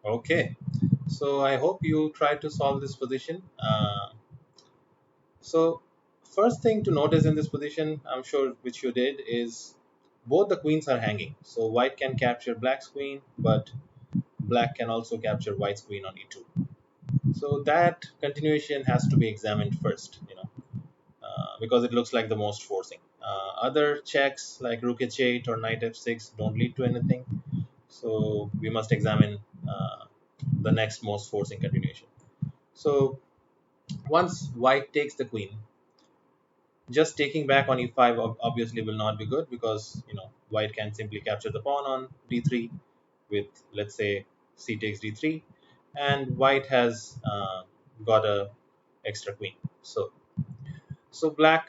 Okay, so I hope you try to solve this position. So first thing to notice in this position, I'm sure which you did, is both the queens are hanging. So white can capture black's queen, but black can also capture white's queen on e2. So that continuation has to be examined first, because it looks like the most forcing. Other checks like rook h8 or knight f6 don't lead to anything. So we must examine the next most forcing continuation. So once white takes the queen, just taking back on e5 obviously will not be good, because white can simply capture the pawn on d3 with, let's say, c takes d3, and white has got a extra queen. So black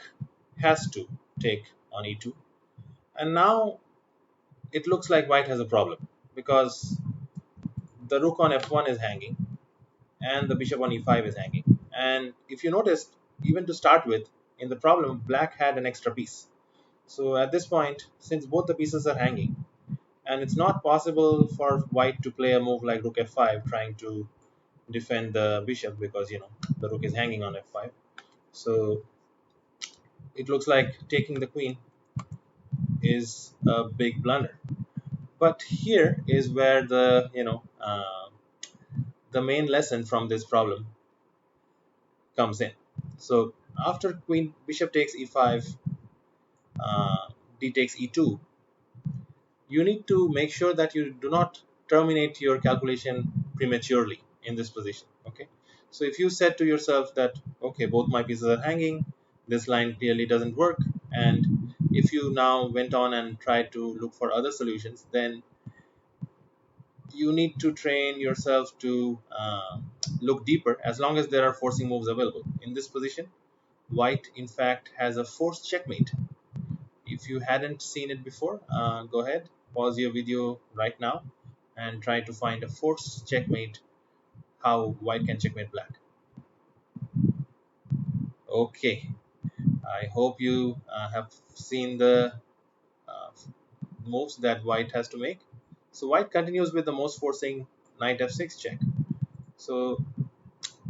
has to take on e2, and now it looks like white has a problem, because the rook on f1 is hanging and the bishop on e5 is hanging. And if you noticed, even to start with, in the problem, black had an extra piece. So at this point, since both the pieces are hanging, and it's not possible for white to play a move like rook f5 trying to defend the bishop, because the rook is hanging on f5. So it looks like taking the queen is a big blunder. But here is where the main lesson from this problem comes in. So after queen bishop takes e5, d takes e2, you need to make sure that you do not terminate your calculation prematurely in this position. Okay, so if you said to yourself that, okay, both my pieces are hanging, this line clearly doesn't work, and if you now went on and tried to look for other solutions, then you need to train yourself to look deeper, as long as there are forcing moves available. In this position, white in fact has a forced checkmate. If you hadn't seen it before, go ahead, pause your video right now, and try to find a forced checkmate, how white can checkmate black. Okay, I hope you have seen the uh, moves that white has to make. So white continues with the most forcing knight f6 check. So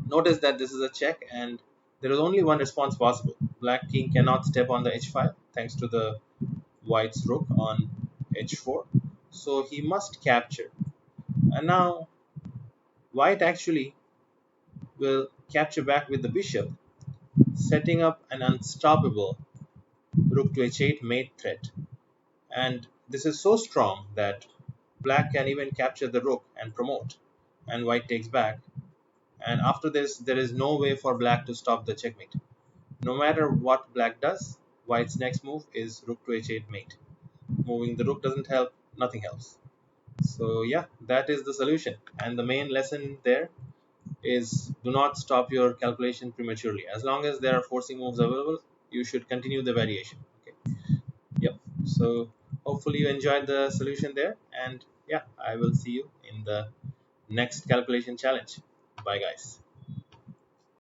notice that this is a check, and there is only one response possible. Black king cannot step on the h5 thanks to the white's rook on h4, so he must capture. And now white actually will capture back with the bishop, setting up an unstoppable rook to h8 mate threat. And this is so strong that black can even capture the rook and promote, and white takes back. And after this, there is no way for black to stop the checkmate. No matter what black does, white's next move is rook to h8 mate. Moving the rook doesn't help, nothing helps. So yeah, that is the solution. And the main lesson there is, do not stop your calculation prematurely. As long as there are forcing moves available, you should continue the variation. Okay. Yep. So hopefully you enjoyed the solution there. And yeah, I will see you in the next calculation challenge. Bye guys.